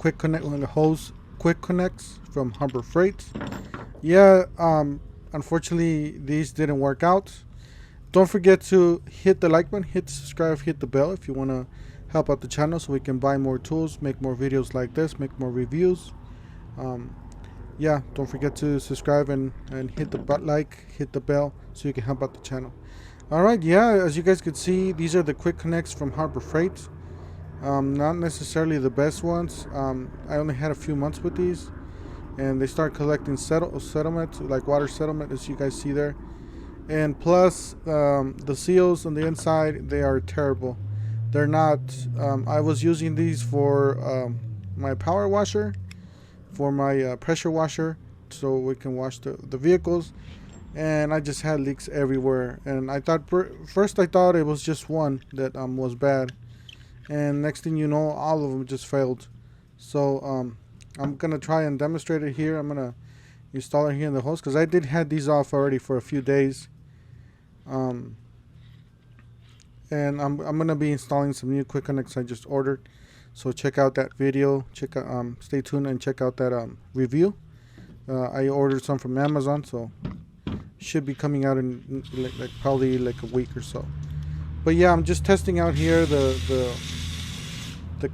quick connect on the hose quick connects from Harbor Freight. Yeah, unfortunately these didn't work out. Don't forget to hit the like button, hit the subscribe, hit the bell if you want to help out the channel so we can buy more tools, make more videos like this, make more reviews. Yeah, don't forget to subscribe and hit the hit the bell so you can help out the channel. Alright, yeah, as you guys can see, these are the quick connects from Harbor Freight. Not necessarily the best ones. I only had a few months with these, and they start collecting settlement, like water settlement, as you guys see there. And plus, the seals on the inside, they are terrible. They're not. I was using these for my power washer, for my pressure washer, so we can wash the vehicles. And I just had leaks everywhere. And I thought first I thought it was just one that was bad, and next thing you know, all of them just failed. So I'm gonna try and demonstrate it here. I'm gonna install it here in the hose because I did had these off already for a few days. And I'm gonna be installing some new quick connects I just ordered. So check out that video. Check out, stay tuned and check out that review. I ordered some from Amazon, so should be coming out in like probably like a week or so. But yeah, I'm just testing out here the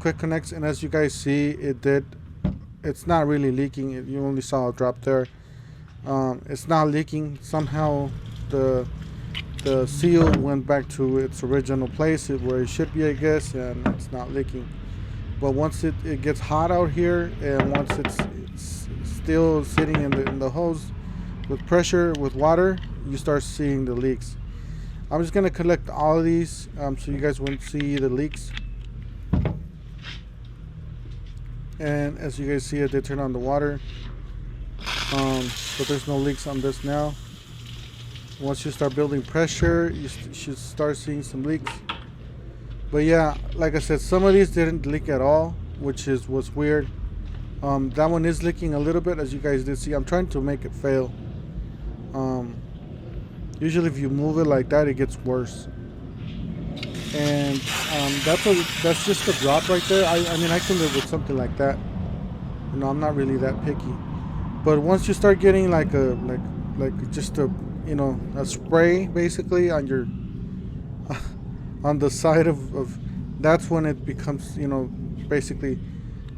quick connects, and as you guys see, it's not really leaking. You only saw a drop there. It's not leaking. Somehow the seal went back to its original place where it should be, I guess, and it's not leaking. But once it gets hot out here, and once it's still sitting in the hose with pressure, with water, you start seeing the leaks. I'm just gonna collect all of these so you guys won't see the leaks. And as you guys see, I did turn on the water, but there's no leaks on this now. Once you start building pressure, you should start seeing some leaks. But yeah, like I said, some of these didn't leak at all, which was weird. That one is leaking a little bit, as you guys did see. I'm trying to make it fail. Usually if you move it like that, it gets worse. And that's just a drop right there. I mean, I can live with something like that. You know, I'm not really that picky. But once you start getting like just a, you know, a spray basically on your on the side of that's when it becomes, you know, basically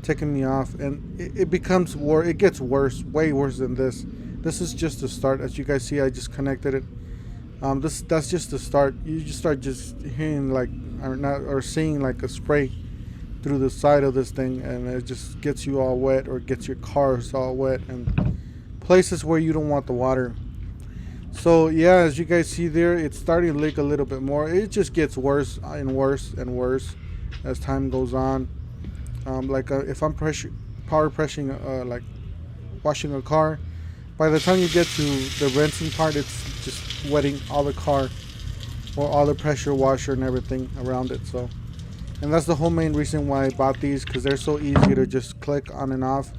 taking me off, and it becomes it gets worse, way worse than this. This is just the start. As you guys see, I just connected it. That's just the start. You just start just hearing like or seeing like a spray through the side of this thing, and it just gets you all wet, or gets your cars all wet, and places where you don't want the water. So yeah, as you guys see there, it's starting to leak a little bit more. It just gets worse and worse and worse as time goes on. If I'm power pressing, like washing a car, by the time you get to the rinsing part, it's just wetting all the car, or all the pressure washer and everything around it. So, and that's the whole main reason why I bought these, because they're so easy to just click on and off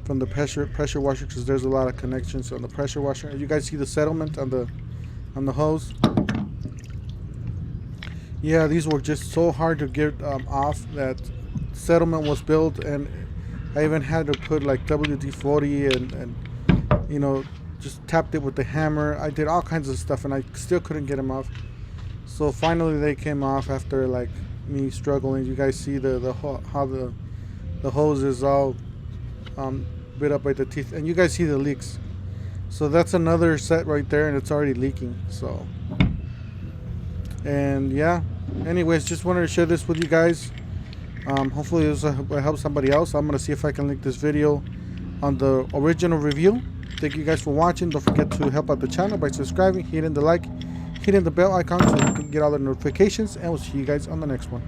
from the pressure washer, because there's a lot of connections on the pressure washer. You guys see the settlement on the hose. Yeah, these were just so hard to get off. That settlement was built, and I even had to put like WD-40 and you know, just tapped it with the hammer. I did all kinds of stuff, and I still couldn't get them off. So finally they came off after like me struggling. You guys see how the hose is all bit up by the teeth, and you guys see the leaks. So that's another set right there, and it's already leaking. So, and yeah, anyways, just wanted to share this with you guys. Hopefully this will help somebody else. I'm gonna see if I can link this video on the original review. Thank you guys for watching. Don't forget to help out the channel by subscribing, hitting the like, hitting the bell icon so you can get all the notifications, and we'll see you guys on the next one.